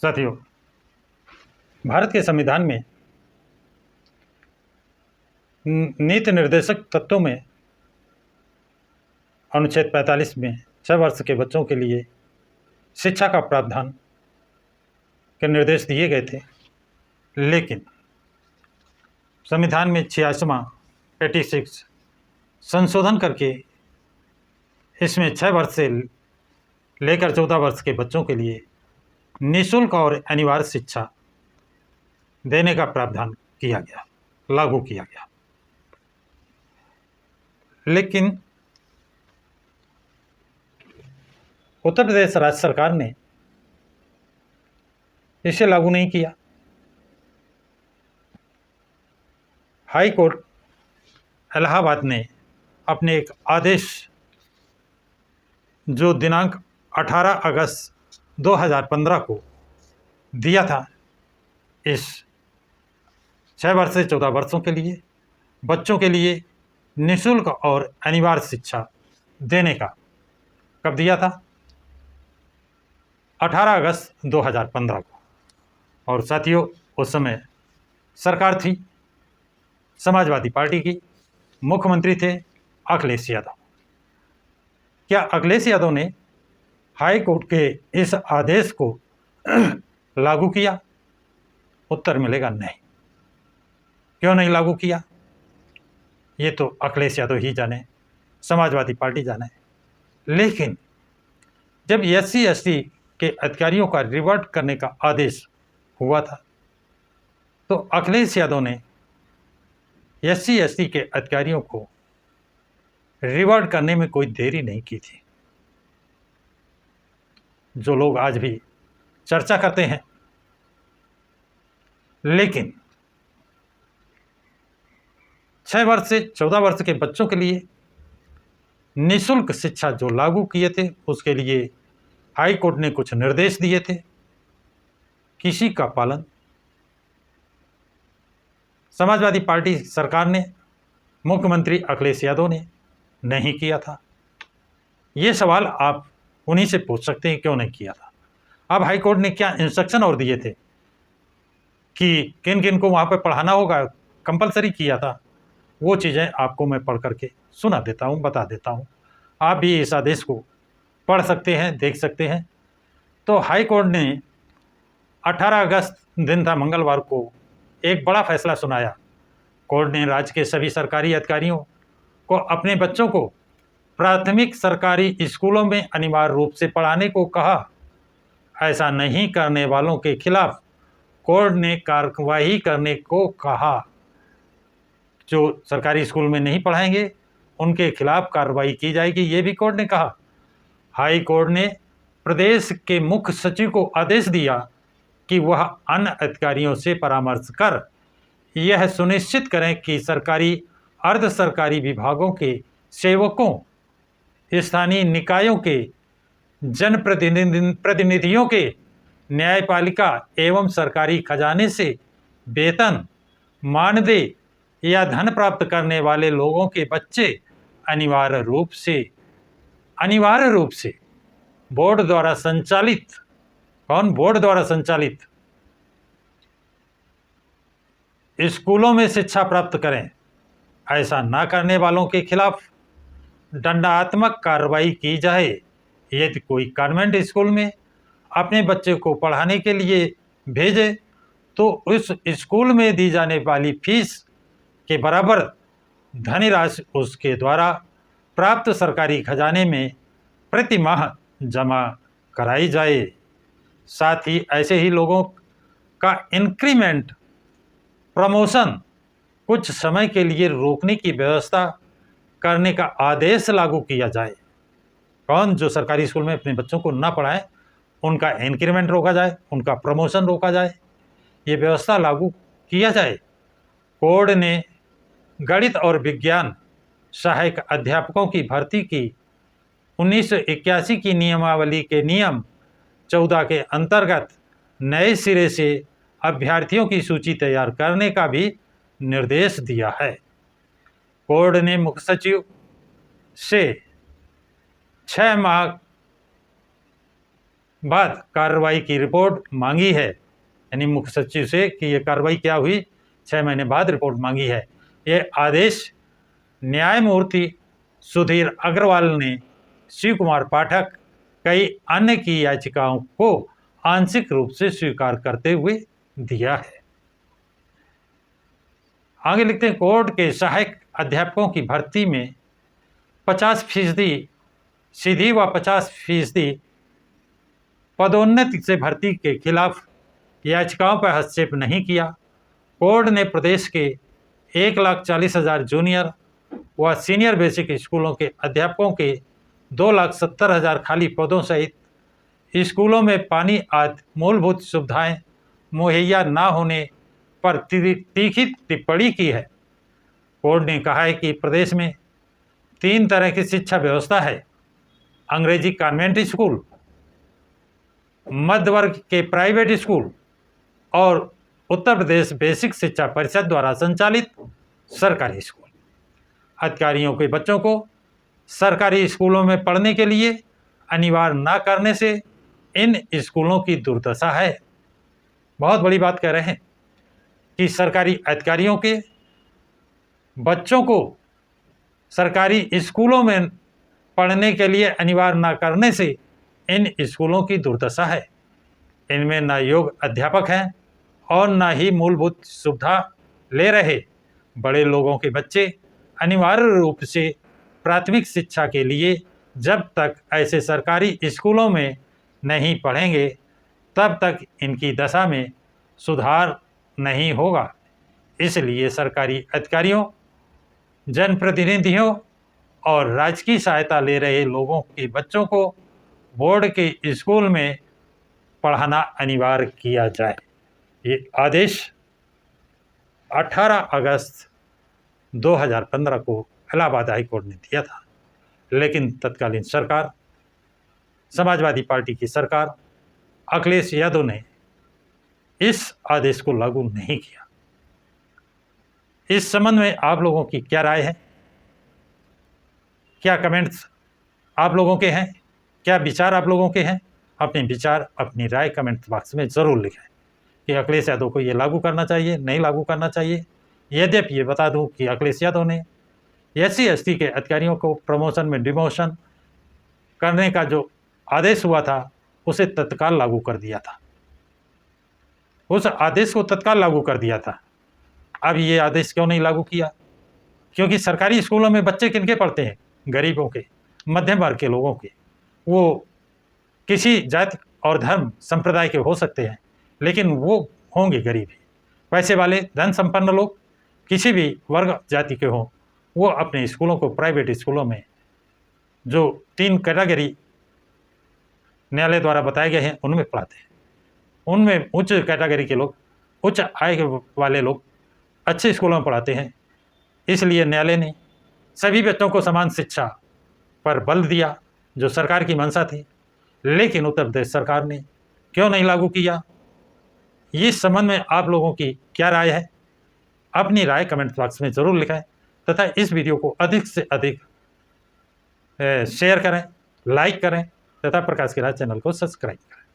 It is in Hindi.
साथियों, भारत के संविधान में नीति निर्देशक तत्वों में अनुच्छेद 45 में 6 वर्ष के बच्चों के लिए शिक्षा का प्रावधान के निर्देश दिए गए थे, लेकिन संविधान में 86वां संशोधन करके इसमें 6 वर्ष से लेकर 14 वर्ष के बच्चों के लिए निःशुल्क और अनिवार्य शिक्षा देने का प्रावधान किया गया, लागू किया गया। लेकिन उत्तर प्रदेश राज्य सरकार ने इसे लागू नहीं किया। हाई कोर्ट इलाहाबाद ने अपने एक आदेश जो दिनांक 18 अगस्त 2015 को दिया था, इस 6 वर्ष से 14 वर्षों के लिए बच्चों के लिए निःशुल्क और अनिवार्य शिक्षा देने का कब दिया था? 18 अगस्त 2015 को। और साथियों, उस समय सरकार थी समाजवादी पार्टी की, मुख्यमंत्री थे अखिलेश यादव। क्या अखिलेश यादव ने हाई कोर्ट के इस आदेश को लागू किया? उत्तर मिलेगा नहीं। क्यों नहीं लागू किया, ये तो अखिलेश यादव ही जाने, समाजवादी पार्टी जाने। लेकिन जब SC/ST के अधिकारियों का रिवर्ट करने का आदेश हुआ था, तो अखिलेश यादव ने SC/ST के अधिकारियों को रिवर्ट करने में कोई देरी नहीं की थी। जो लोग आज भी चर्चा करते हैं, लेकिन 6 वर्ष से 14 वर्ष के बच्चों के लिए निःशुल्क शिक्षा जो लागू किए थे, उसके लिए हाई कोर्ट ने कुछ निर्देश दिए थे, किसी का पालन समाजवादी पार्टी सरकार ने, मुख्यमंत्री अखिलेश यादव ने नहीं किया था। ये सवाल आप उन्हीं से पूछ सकते हैं, क्यों नहीं किया था। अब हाई कोर्ट ने क्या इंस्ट्रक्शन और दिए थे कि किन किन को वहाँ पर पढ़ाना होगा, कंपलसरी किया था, वो चीज़ें आपको मैं पढ़ करके सुना देता हूँ, बता देता हूँ। आप भी इस आदेश को पढ़ सकते हैं, देख सकते हैं। तो हाई कोर्ट ने 18 अगस्त दिन था, मंगलवार को, एक बड़ा फैसला सुनाया। कोर्ट ने राज्य के सभी सरकारी अधिकारियों को अपने बच्चों को प्राथमिक सरकारी स्कूलों में अनिवार्य रूप से पढ़ाने को कहा। ऐसा नहीं करने वालों के खिलाफ कोर्ट ने कार्रवाई करने को कहा। जो सरकारी स्कूल में नहीं पढ़ाएंगे उनके खिलाफ कार्रवाई की जाएगी, ये भी कोर्ट ने कहा। हाई कोर्ट ने प्रदेश के मुख्य सचिव को आदेश दिया कि वह अन्य अधिकारियों से परामर्श कर यह सुनिश्चित करें कि सरकारी अर्ध सरकारी विभागों के सेवकों, स्थानीय निकायों के जनप्रतिनिधियों के न्यायपालिका एवं सरकारी खजाने से वेतन, मानदेय या धन प्राप्त करने वाले लोगों के बच्चे अनिवार्य रूप से बोर्ड द्वारा संचालित, बोर्ड द्वारा संचालित स्कूलों में शिक्षा प्राप्त करें। ऐसा ना करने वालों के खिलाफ दंडात्मक कार्रवाई की जाए। यदि कोई कॉन्वेंट स्कूल में अपने बच्चे को पढ़ाने के लिए भेजे तो उस स्कूल में दी जाने वाली फीस के बराबर धनराशि उसके द्वारा प्राप्त सरकारी खजाने में प्रति माह जमा कराई जाए। साथ ही ऐसे ही लोगों का इंक्रीमेंट, प्रमोशन कुछ समय के लिए रोकने की व्यवस्था करने का आदेश लागू किया जाए। जो सरकारी स्कूल में अपने बच्चों को ना पढ़ाएं, उनका इंक्रीमेंट रोका जाए, उनका प्रमोशन रोका जाए, ये व्यवस्था लागू किया जाए। कोर्ट ने गणित और विज्ञान सहायक अध्यापकों की भर्ती की 1981 की नियमावली के नियम 14 के अंतर्गत नए सिरे से अभ्यर्थियों की सूची तैयार करने का भी निर्देश दिया है। कोर्ट ने मुख्य सचिव से 6 माह बाद कार्रवाई की रिपोर्ट मांगी है, यानी मुख्य सचिव से कि ये कार्रवाई क्या हुई, 6 महीने बाद रिपोर्ट मांगी है। ये आदेश न्यायमूर्ति सुधीर अग्रवाल ने शिव कुमार पाठक कई अन्य की याचिकाओं को आंशिक रूप से स्वीकार करते हुए दिया है। आगे लिखते हैं, कोर्ट के सहायक अध्यापकों की भर्ती में 50% सीधी व 50% पदोन्नति से भर्ती के खिलाफ याचिकाओं पर हस्तक्षेप नहीं किया। कोर्ट ने प्रदेश के 1,40,000 जूनियर व सीनियर बेसिक स्कूलों के अध्यापकों के 2,70,000 खाली पदों सहित स्कूलों में पानी आदि मूलभूत सुविधाएं मुहैया न होने पर तीखी टिप्पणी की है। कोर्ट ने कहा है कि प्रदेश में 3 तरह की शिक्षा व्यवस्था है: अंग्रेजी कॉन्वेंट स्कूल, मध्य वर्ग के प्राइवेट स्कूल और उत्तर प्रदेश बेसिक शिक्षा परिषद द्वारा संचालित सरकारी स्कूल। अधिकारियों के बच्चों को सरकारी स्कूलों में पढ़ने के लिए अनिवार्य न करने से इन स्कूलों की दुर्दशा है। बहुत बड़ी बात कह रहे हैं कि सरकारी अधिकारियों के बच्चों को सरकारी स्कूलों में पढ़ने के लिए अनिवार्य न करने से इन स्कूलों की दुर्दशा है। इनमें न योग्य अध्यापक हैं और न ही मूलभूत सुविधा ले रहे बड़े लोगों के बच्चे अनिवार्य रूप से प्राथमिक शिक्षा के लिए जब तक ऐसे सरकारी स्कूलों में नहीं पढ़ेंगे तब तक इनकी दशा में सुधार नहीं होगा। इसलिए सरकारी अधिकारियों, जनप्रतिनिधियों और राजकीय सहायता ले रहे लोगों के बच्चों को बोर्ड के स्कूल में पढ़ाना अनिवार्य किया जाए। ये आदेश 18 अगस्त 2015 को इलाहाबाद हाई कोर्ट ने दिया था, लेकिन तत्कालीन सरकार, समाजवादी पार्टी की सरकार, अखिलेश यादव ने इस आदेश को लागू नहीं किया। इस संबंध में आप लोगों की क्या राय है? क्या कमेंट्स आप लोगों के हैं? क्या विचार आप लोगों के हैं? अपने विचार, अपनी राय कमेंट बॉक्स में ज़रूर लिखें कि अखिलेश यादव को ये लागू करना चाहिए, नहीं लागू करना चाहिए। यद्यपि ये बता दूं कि अखिलेश यादव ने SC/ST के अधिकारियों को प्रमोशन में डिमोशन करने का जो आदेश हुआ था उसे तत्काल लागू कर दिया था, उस आदेश को तत्काल लागू कर दिया था। अब ये आदेश क्यों नहीं लागू किया? क्योंकि सरकारी स्कूलों में बच्चे किनके पढ़ते हैं? गरीबों के, मध्यम वर्ग के लोगों के। वो किसी जाति और धर्म संप्रदाय के हो सकते हैं, लेकिन वो होंगे गरीब ही। पैसे वाले, धन संपन्न लोग किसी भी वर्ग जाति के हों, वो अपने स्कूलों को, प्राइवेट स्कूलों में जो 3 कैटेगरी न्यायालय द्वारा बताए गए हैं उनमें पढ़ाते हैं। उनमें उच्च कैटेगरी के लोग, उच्च आय वाले लोग अच्छे स्कूलों में पढ़ाते हैं। इसलिए न्यायालय ने सभी बच्चों को समान शिक्षा पर बल दिया, जो सरकार की मंशा थी। लेकिन उत्तर प्रदेश सरकार ने क्यों नहीं लागू किया? इस संबंध में आप लोगों की क्या राय है? अपनी राय कमेंट बॉक्स में ज़रूर लिखें तथा इस वीडियो को अधिक से अधिक शेयर करें, लाइक करें तथा प्रकाश की राय चैनल को सब्सक्राइब करें।